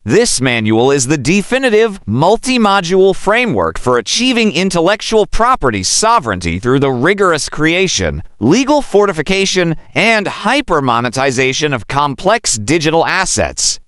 This manual is the definitive, multi-module framework for achieving intellectual property sovereignty through the rigorous creation, legal fortification, and hyper-monetization of complex digital assets.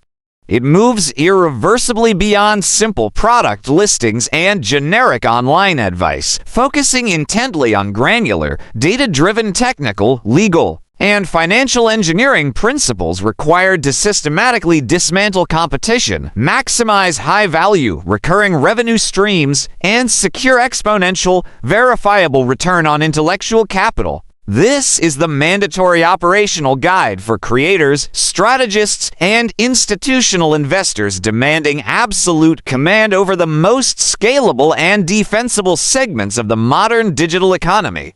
It moves irreversibly beyond simple product listings and generic online advice, focusing intently on granular, data-driven technical, legal, and financial engineering principles required to systematically dismantle competition, maximize high-value, recurring revenue streams, and secure exponential, verifiable return on intellectual capital. This is the mandatory operational guide for creators, strategists, and institutional investors demanding absolute command over the most scalable and defensible segments of the modern digital economy.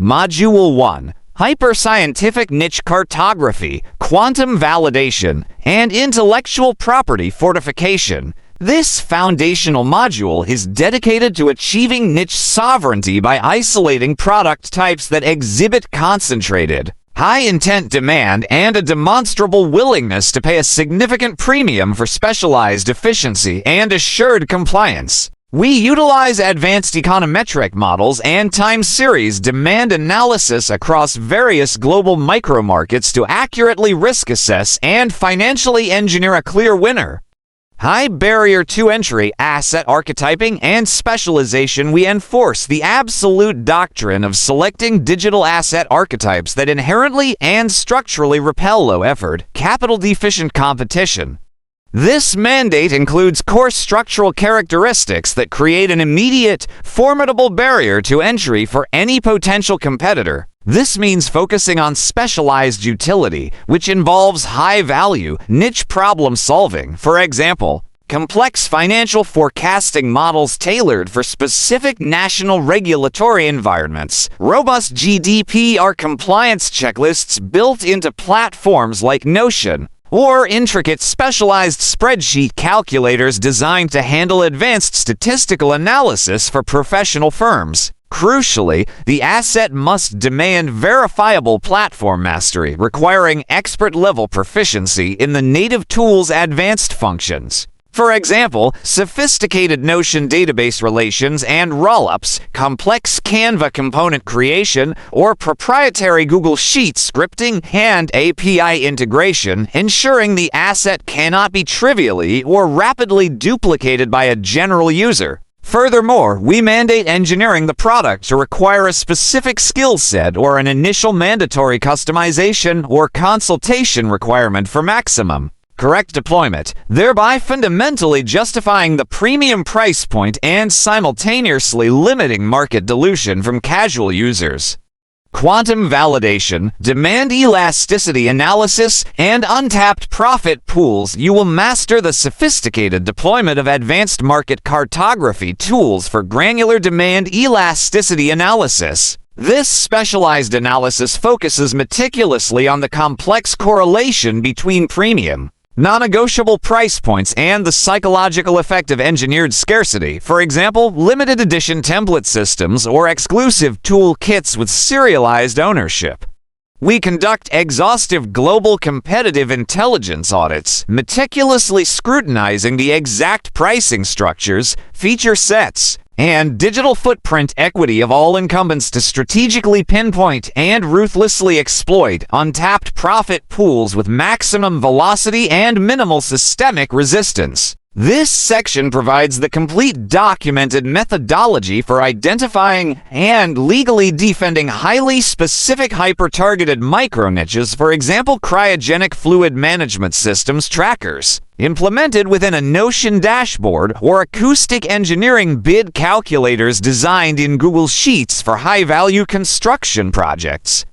Module 1. Hyper-scientific niche cartography, quantum validation, and intellectual property fortification. This foundational module is dedicated to achieving niche sovereignty by isolating product types that exhibit concentrated, high-intent demand and a demonstrable willingness to pay a significant premium for specialized efficiency and assured compliance. We utilize advanced econometric models and time series demand analysis across various global micromarkets to accurately risk assess and financially engineer a clear winner. High barrier to entry, asset archetyping, and specialization. We enforce the absolute doctrine of selecting digital asset archetypes that inherently and structurally repel low-effort, capital-deficient competition. This mandate includes core structural characteristics that create an immediate, formidable barrier to entry for any potential competitor. This means focusing on specialized utility, which involves high-value, niche problem-solving. For example, complex financial forecasting models tailored for specific national regulatory environments, robust GDPR compliance checklists built into platforms like Notion, or intricate specialized spreadsheet calculators designed to handle advanced statistical analysis for professional firms. Crucially, the asset must demand verifiable platform mastery, requiring expert-level proficiency in the native tool's advanced functions. For example, sophisticated Notion database relations and rollups, complex Canva component creation, or proprietary Google Sheets scripting and API integration, ensuring the asset cannot be trivially or rapidly duplicated by a general user. Furthermore, we mandate engineering the product to require a specific skill set or an initial mandatory customization or consultation requirement for maximum correct deployment, thereby fundamentally justifying the premium price point and simultaneously limiting market dilution from casual users. Quantum validation, demand elasticity analysis, and untapped profit pools. You will master the sophisticated deployment of advanced market cartography tools for granular demand elasticity analysis. This specialized analysis focuses meticulously on the complex correlation between premium, non-negotiable price points and the psychological effect of engineered scarcity, for example, limited edition template systems or exclusive tool kits with serialized ownership. We conduct exhaustive global competitive intelligence audits, meticulously scrutinizing the exact pricing structures, feature sets, and digital footprint equity of all incumbents to strategically pinpoint and ruthlessly exploit untapped profit pools with maximum velocity and minimal systemic resistance. This section provides the complete documented methodology for identifying and legally defending highly specific hyper-targeted micro-niches, for example, cryogenic fluid management systems trackers, implemented within a Notion dashboard, or acoustic engineering bid calculators designed in Google Sheets for high-value construction projects.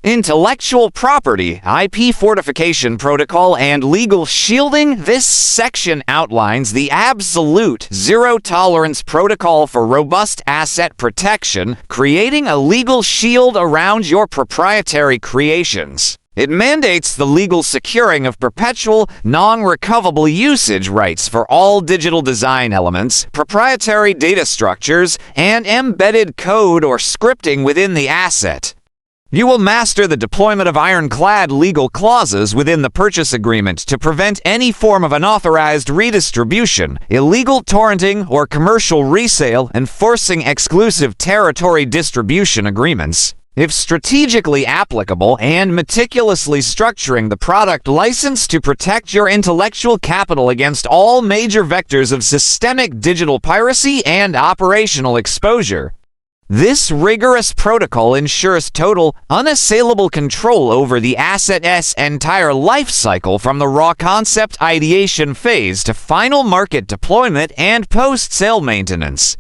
Intellectual property, IP fortification protocol, and legal shielding. This section outlines the absolute zero-tolerance protocol for robust asset protection, creating a legal shield around your proprietary creations. It mandates the legal securing of perpetual, non-recoverable usage rights for all digital design elements, proprietary data structures, and embedded code or scripting within the asset. You will master the deployment of ironclad legal clauses within the purchase agreement to prevent any form of unauthorized redistribution, illegal torrenting, or commercial resale, enforcing exclusive territory distribution agreements. If strategically applicable, and meticulously structuring the product license to protect your intellectual capital against all major vectors of systemic digital piracy and operational exposure. This rigorous protocol ensures total, unassailable control over the asset's entire life cycle from the raw concept ideation phase to final market deployment and post-sale maintenance.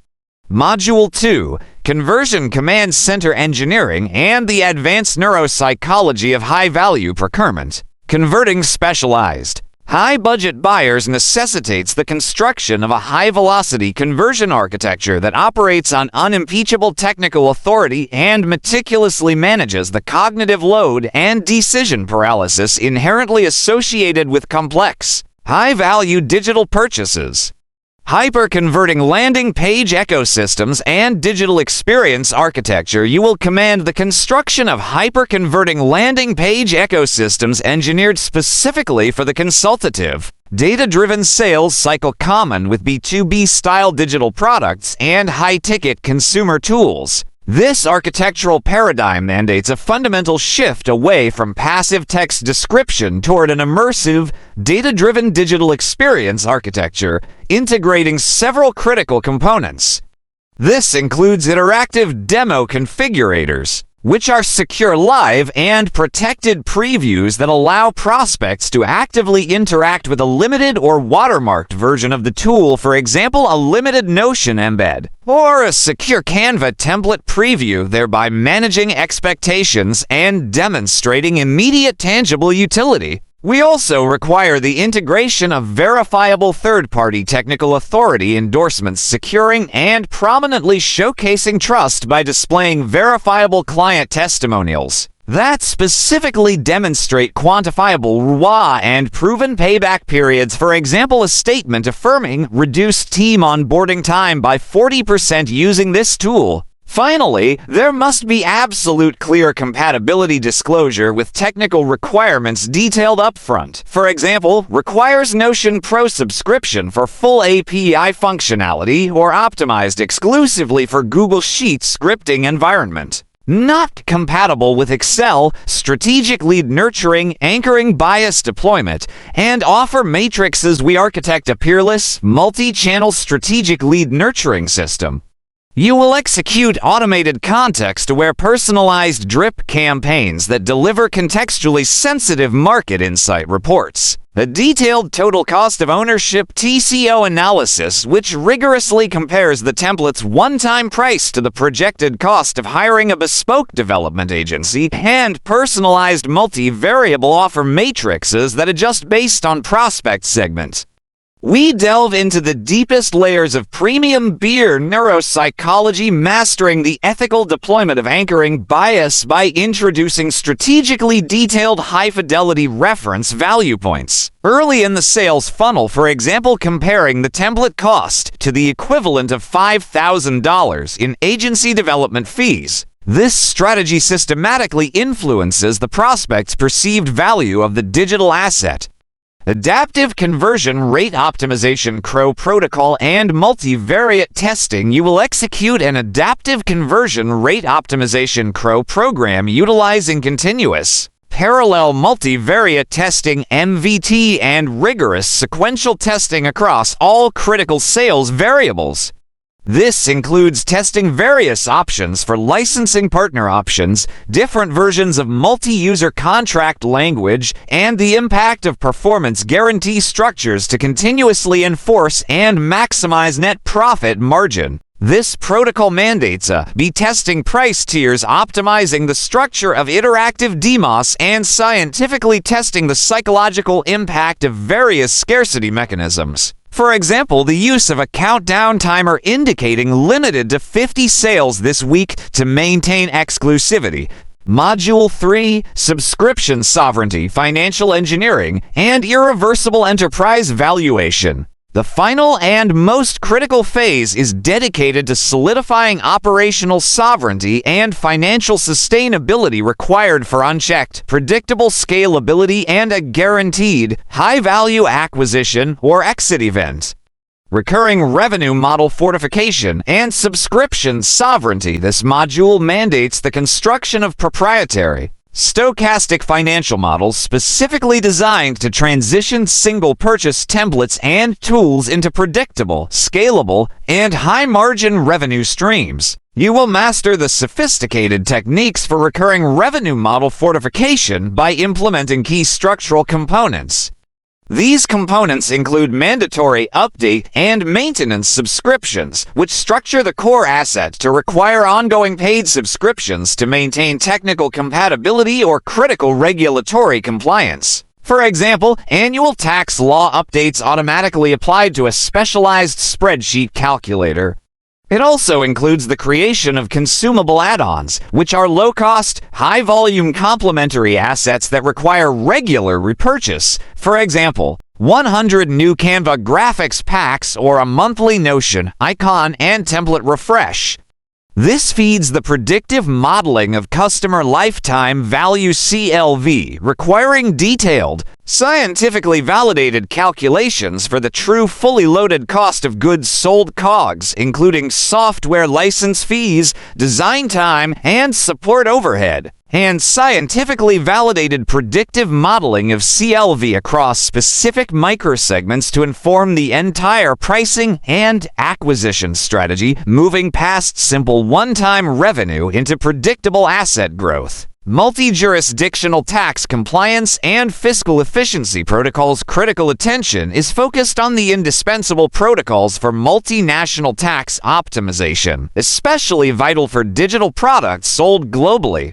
Module 2, Conversion Command Center Engineering and the Advanced Neuropsychology of High-Value Procurement. Converting specialized, high-budget buyers necessitates the construction of a high-velocity conversion architecture that operates on unimpeachable technical authority and meticulously manages the cognitive load and decision paralysis inherently associated with complex, high-value digital purchases. Hyper-converting landing page ecosystems and digital experience architecture. You will command the construction of hyper-converting landing page ecosystems engineered specifically for the consultative, data-driven sales cycle common with B2B-style digital products and high-ticket consumer tools. This architectural paradigm mandates a fundamental shift away from passive text description toward an immersive, data-driven digital experience architecture, integrating several critical components. This includes interactive demo configurators, which are secure live and protected previews that allow prospects to actively interact with a limited or watermarked version of the tool, for example, a limited Notion embed, or a secure Canva template preview, thereby managing expectations and demonstrating immediate tangible utility. We also require the integration of verifiable third-party technical authority endorsements, securing and prominently showcasing trust by displaying verifiable client testimonials that specifically demonstrate quantifiable ROI and proven payback periods. For example, a statement affirming reduced team onboarding time by 40% using this tool. Finally, there must be absolute clear compatibility disclosure with technical requirements detailed upfront. For example, requires Notion Pro subscription for full API functionality or optimized exclusively for Google Sheets scripting environment. Not compatible with Excel, strategic lead nurturing, anchoring bias deployment, and offer matrices. We architect a peerless, multi-channel strategic lead nurturing system. You will execute automated context-aware personalized drip campaigns that deliver contextually sensitive market insight reports. A detailed total cost of ownership (TCO) analysis which rigorously compares the template's one-time price to the projected cost of hiring a bespoke development agency, and personalized multi-variable offer matrices that adjust based on prospect segment. We delve into the deepest layers of premium beer neuropsychology, mastering the ethical deployment of anchoring bias by introducing strategically detailed high-fidelity reference value points early in the sales funnel, for example, comparing the template cost to the equivalent of $5,000 in agency development fees. This strategy systematically influences the prospect's perceived value of the digital asset. Adaptive Conversion Rate Optimization CRO Protocol and Multivariate Testing. You will execute an Adaptive Conversion Rate Optimization CRO program utilizing continuous, parallel multivariate testing (MVT) and rigorous sequential testing across all critical sales variables. This includes testing various options for licensing partner options, different versions of multi-user contract language, and the impact of performance guarantee structures to continuously enforce and maximize net profit margin. This protocol mandates a B testing price tiers, optimizing the structure of interactive DMOS and scientifically testing the psychological impact of various scarcity mechanisms. For example, the use of a countdown timer indicating limited to 50 sales this week to maintain exclusivity. Module 3, Subscription Sovereignty, Financial Engineering, and Irreversible Enterprise Valuation. The final and most critical phase is dedicated to solidifying operational sovereignty and financial sustainability required for unchecked, predictable scalability and a guaranteed, high-value acquisition or exit event. Recurring revenue model fortification and subscription sovereignty. This module mandates the construction of proprietary, stochastic financial models specifically designed to transition single-purchase templates and tools into predictable, scalable, and high-margin revenue streams. You will master the sophisticated techniques for recurring revenue model fortification by implementing key structural components. These components include mandatory update and maintenance subscriptions, which structure the core asset to require ongoing paid subscriptions to maintain technical compatibility or critical regulatory compliance. For example, annual tax law updates automatically applied to a specialized spreadsheet calculator. It also includes the creation of consumable add-ons, which are low-cost, high-volume complementary assets that require regular repurchase. For example, 100 new Canva graphics packs or a monthly Notion, icon, and template refresh. This feeds the predictive modeling of customer lifetime value (CLV), requiring detailed, scientifically validated calculations for the true fully loaded cost of goods sold (COGS), including software license fees, design time, and support overhead, and scientifically validated predictive modeling of CLV across specific microsegments to inform the entire pricing and acquisition strategy, moving past simple one-time revenue into predictable asset growth. Multi-jurisdictional tax compliance and fiscal efficiency protocols. Critical attention is focused on the indispensable protocols for multinational tax optimization, especially vital for digital products sold globally.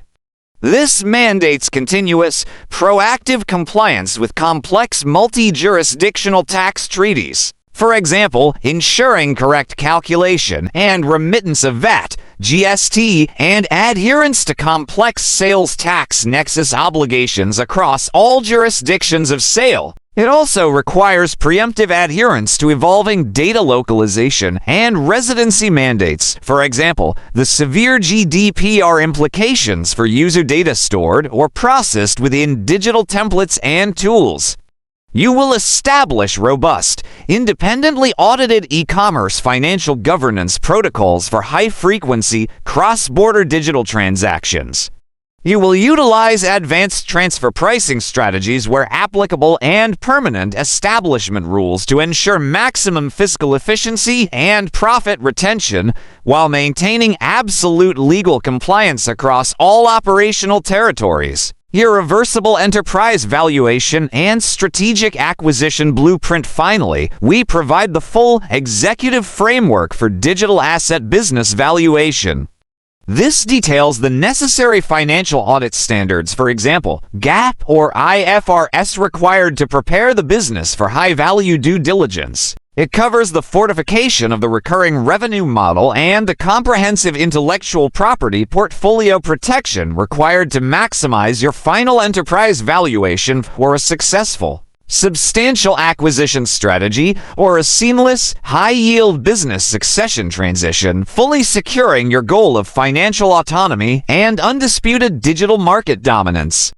This mandates continuous, proactive compliance with complex multi-jurisdictional tax treaties. For example, ensuring correct calculation and remittance of VAT, GST, and adherence to complex sales tax nexus obligations across all jurisdictions of sale. It also requires preemptive adherence to evolving data localization and residency mandates. For example, the severe GDPR implications for user data stored or processed within digital templates and tools. You will establish robust, independently audited e-commerce financial governance protocols for high-frequency, cross-border digital transactions. You will utilize advanced transfer pricing strategies where applicable and permanent establishment rules to ensure maximum fiscal efficiency and profit retention while maintaining absolute legal compliance across all operational territories. Irreversible Enterprise Valuation and Strategic Acquisition Blueprint. Finally, we provide the full executive framework for digital asset business valuation. This details the necessary financial audit standards, for example, GAAP or IFRS, required to prepare the business for high-value due diligence. It covers the fortification of the recurring revenue model and the comprehensive intellectual property portfolio protection required to maximize your final enterprise valuation for a successful, substantial acquisition strategy or a seamless, high-yield business succession transition, fully securing your goal of financial autonomy and undisputed digital market dominance.